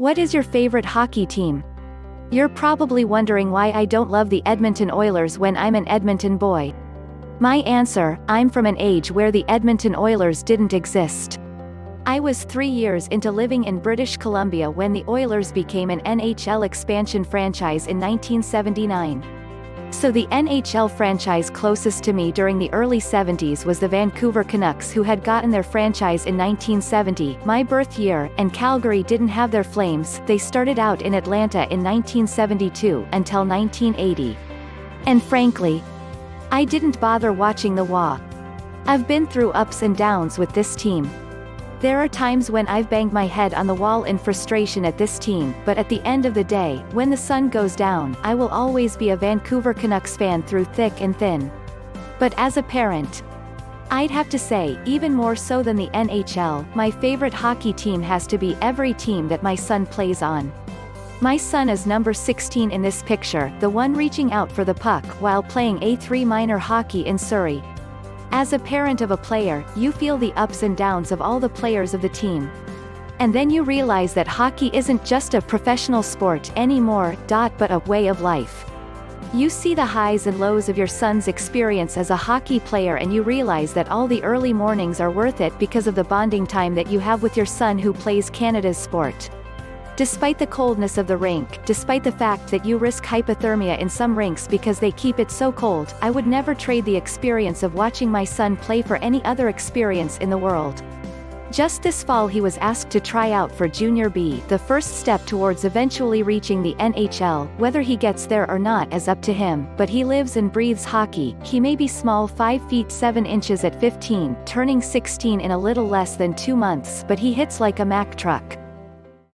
What is your favorite hockey team? You're probably wondering why I don't love the Edmonton Oilers when I'm an Edmonton boy. My answer: I'm from an age where the Edmonton Oilers didn't exist. I was 3 years into living in British Columbia when the Oilers became an NHL expansion franchise in 1979. So the NHL franchise closest to me during the early 70s was the Vancouver Canucks, who had gotten their franchise in 1970, my birth year, and Calgary didn't have their Flames. They started out in Atlanta in 1972 until 1980. And frankly, I didn't bother watching the WA. I've been through ups and downs with this team. There are times when I've banged my head on the wall in frustration at this team, but at the end of the day, when the sun goes down, I will always be a Vancouver Canucks fan through thick and thin. But as a parent, I'd have to say, even more so than the NHL, my favorite hockey team has to be every team that my son plays on. My son is number 16 in this picture, the one reaching out for the puck while playing A3 minor hockey in Surrey. As a parent of a player, you feel the ups and downs of all the players of the team. And then you realize that hockey isn't just a professional sport anymore, but a way of life. You see the highs and lows of your son's experience as a hockey player, and you realize that all the early mornings are worth it because of the bonding time that you have with your son who plays Canada's sport. Despite the coldness of the rink, despite the fact that you risk hypothermia in some rinks because they keep it so cold, I would never trade the experience of watching my son play for any other experience in the world. Just this fall he was asked to try out for Junior B, the first step towards eventually reaching the NHL. Whether he gets there or not is up to him, but he lives and breathes hockey. He may be small, 5 feet 7 inches at 15, turning 16 in a little less than 2 months, but he hits like a Mack truck.